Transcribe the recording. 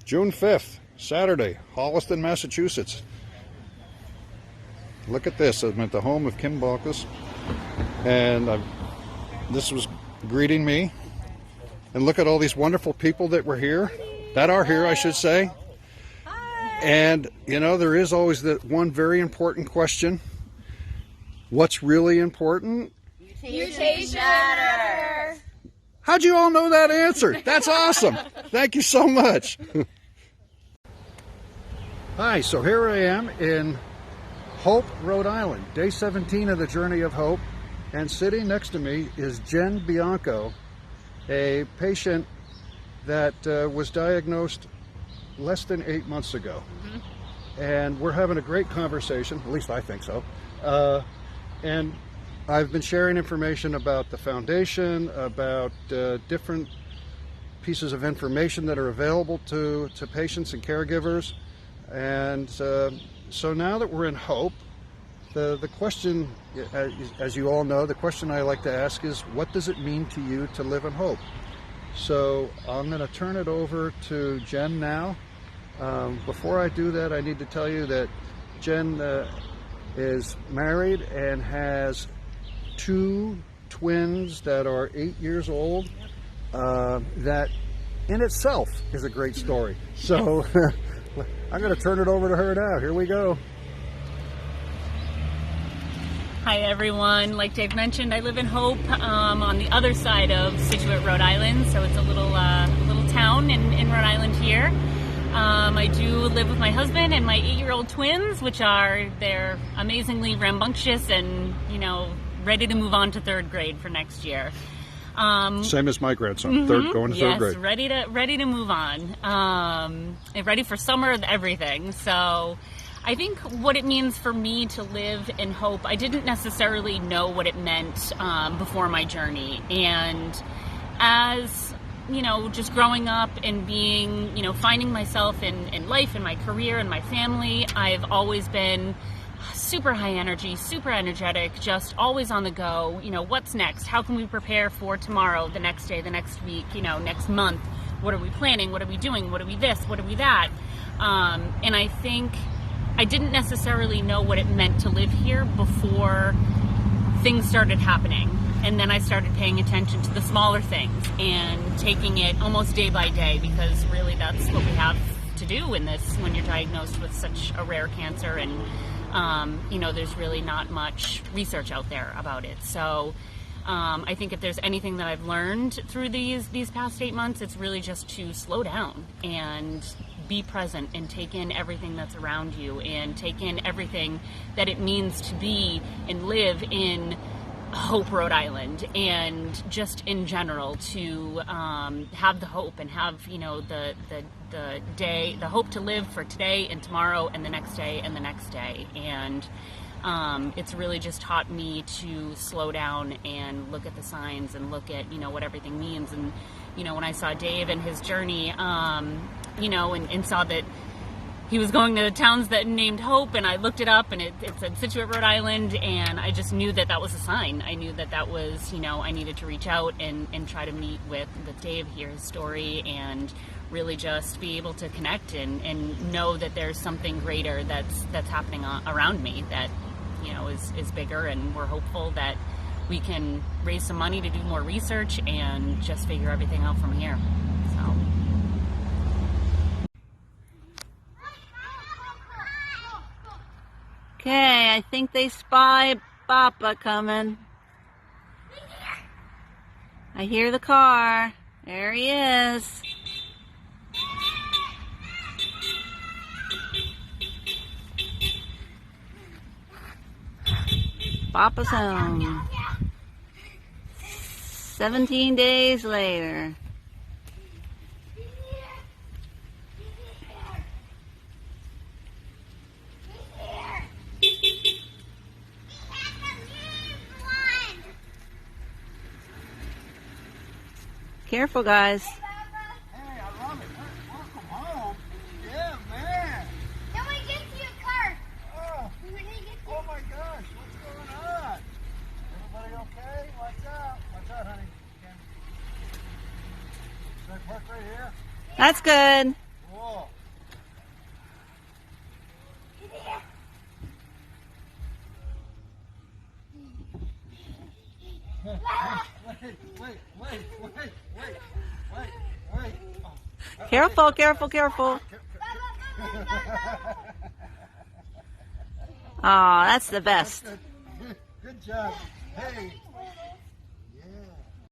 June 5th, Saturday, Holliston, Massachusetts. Look at this. I'm at the home of Kim Balkus, and this was greeting me. And look at all these wonderful people that are here, I should say. Hi. And, you know, there is always that one very important question. What's really important? Mutation matter. How'd you all know that answer? That's awesome. Thank you so much. Hi, so here I am in Hope, Rhode Island, day 17 of the Journey of Hope, and sitting next to me is Jen Bianco, a patient that was diagnosed less than 8 months ago. And we're having a great conversation, at least I think so. And I've been sharing information about the foundation, about different pieces of information that are available to patients and caregivers. And so now that we're in Hope, the question, as you all know, the question I like to ask is, what does it mean to you to live in hope? So I'm going to turn it over to Jen now. Before I do that, I need to tell you that Jen is married and has 2 twins that are 8 years old. That in itself is a great story. So I'm going to turn it over to her now. Here we go. Hi everyone. Like Dave mentioned, I live in Hope on the other side of Situate, Rhode Island. So it's a little town in Rhode Island here. I do live with my husband and my 8-year-old twins, they're amazingly rambunctious and, you know, ready to move on to 3rd grade for next year. Same as my grandson, going to 3rd grade. Yes, ready to move on. And ready for summer, everything. So I think what it means for me to live in hope, I didn't necessarily know what it meant before my journey. And as, you know, just growing up and being, you know, finding myself in life, in my career, in my family, I've always been super high energy, super energetic, just always on the go. You know, what's next? How can we prepare for tomorrow, the next day, the next week, you know, next month? What are we planning? What are we doing? What are we this? What are we that? And I think I didn't necessarily know what it meant to live here before things started happening. And then I started paying attention to the smaller things and taking it almost day by day, because really that's what we have to do in this when you're diagnosed with such a rare cancer. And you know, there's really not much research out there about it. So I think if there's anything that I've learned through these past 8 months, it's really just to slow down and be present and take in everything that's around you and take in everything that it means to be and live in Hope, Rhode Island, and just in general to have the hope and have, you know, the hope to live for today and tomorrow and the next day and the next day. And it's really just taught me to slow down and look at the signs and look at, you know, what everything means. And, you know, when I saw Dave and his journey, you know, and saw that he was going to towns that named Hope, and I looked it up and it said Situate, Rhode Island, and I just knew that was a sign. I knew that was, you know, I needed to reach out and try to meet with Dave, hear his story, and really just be able to connect and know that there's something greater that's happening around me that, you know, is bigger, and we're hopeful that we can raise some money to do more research and just figure everything out from here. So. Okay, I think they spy Papa coming. I hear the car. There he is. Papa's home. 17 days later. Careful, guys. Hey, I love it. Welcome home. Yeah, man. Then we get to your car. Oh my gosh, what's going on? Everybody okay? What's up? What's up, honey? Can I park right here? That's good. Cool. Wait. Careful, careful, careful. Oh, that's the best. Good job. Hey.